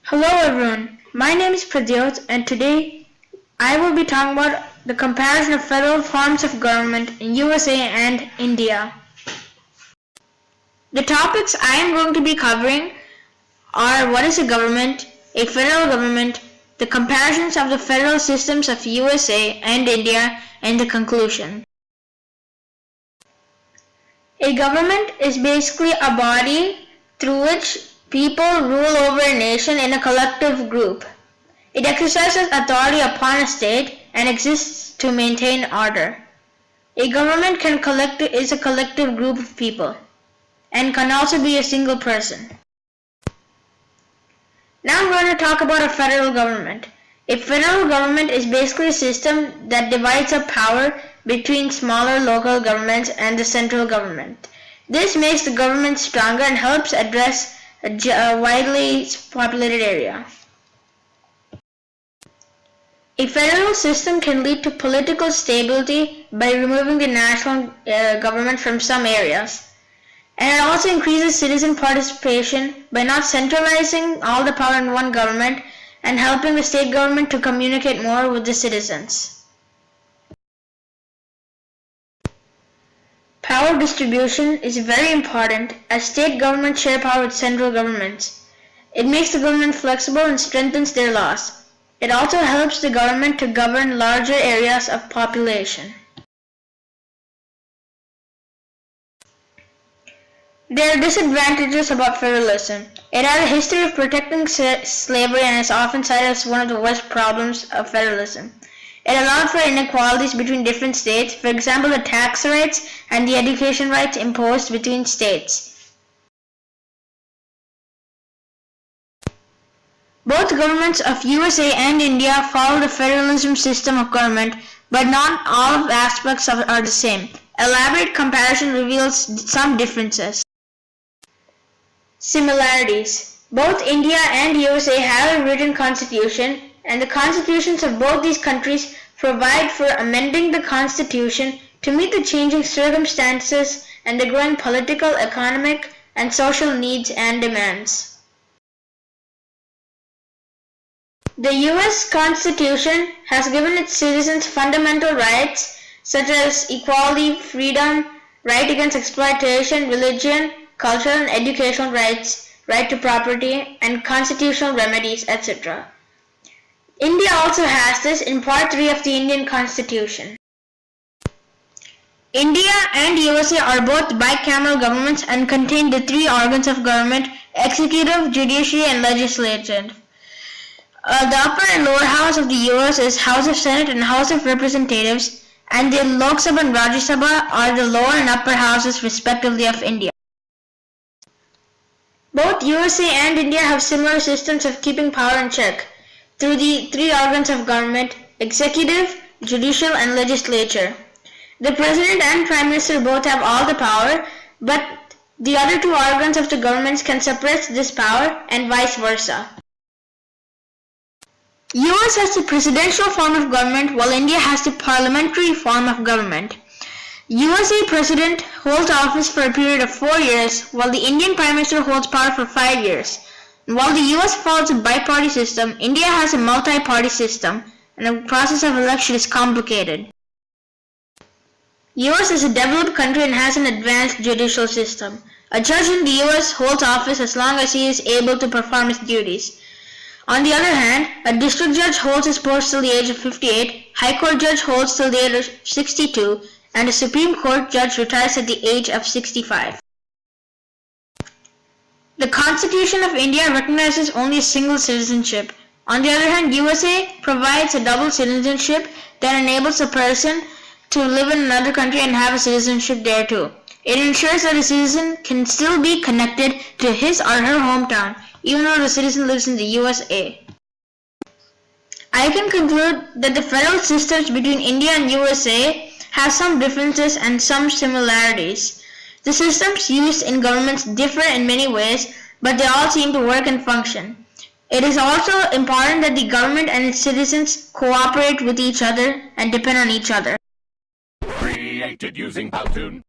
Hello everyone, my name is Pradyot and today I will be talking about the comparison of federal forms of government in USA and India. The topics I am going to be covering are what is a government, a federal government, the comparisons of the federal systems of USA and India, and the conclusion. A government is basically a body through which people rule over a nation in a collective group. It exercises authority upon a state and exists to maintain order. A government is a collective group of people and can also be a single person. Now I'm going to talk about a federal government. A federal government is basically a system that divides up power between smaller local governments and the central government. This makes the government stronger and helps address a widely populated area. A federal system can lead to political stability by removing the national government from some areas. And it also increases citizen participation by not centralizing all the power in one government and helping the state government to communicate more with the citizens. Power distribution is very important as state governments share power with central governments. It makes the government flexible and strengthens their laws. It also helps the government to govern larger areas of population. There are disadvantages about federalism. It has a history of protecting slavery and is often cited as one of the worst problems of federalism. It allowed for inequalities between different states, for example the tax rates and the education rights imposed between states. Both governments of USA and India follow the federalism system of government, but not all of aspects of it are the same. Elaborate comparison reveals some differences. Similarities. Both India and USA have a written constitution, and the constitutions of both these countries provide for amending the constitution to meet the changing circumstances and the growing political, economic, and social needs and demands. The US Constitution has given its citizens fundamental rights such as equality, freedom, right against exploitation, religion, cultural and educational rights, right to property, and constitutional remedies, etc. India also has this in Part 3 of the Indian Constitution. India and USA are both bicameral governments and contain the three organs of government: executive, judiciary, and legislature. The upper and lower house of the US is House of Senate and House of Representatives, and the Lok Sabha and Rajya Sabha are the lower and upper houses respectively of India. Both USA and India have similar systems of keeping power in check through the three organs of government: executive, judicial, and legislature. The President and Prime Minister both have all the power, but the other two organs of the governments can suppress this power and vice versa. US has the presidential form of government while India has the parliamentary form of government. USA President holds office for a period of 4 years while the Indian Prime Minister holds power for 5 years. While the US follows a bi-party system, India has a multi-party system and the process of election is complicated. US is a developed country and has an advanced judicial system. A judge in the US holds office as long as he is able to perform his duties. On the other hand, a district judge holds his post till the age of 58, High Court judge holds till the age of 62, and a Supreme Court judge retires at the age of 65. The Constitution of India recognizes only a single citizenship. On the other hand, USA provides a double citizenship that enables a person to live in another country and have a citizenship there too. It ensures that a citizen can still be connected to his or her hometown, even though the citizen lives in the USA. I can conclude that the federal systems between India and USA have some differences and some similarities. The systems used in governments differ in many ways, but they all seem to work and function. It is also important that the government and its citizens cooperate with each other and depend on each other. Created using Powtoon.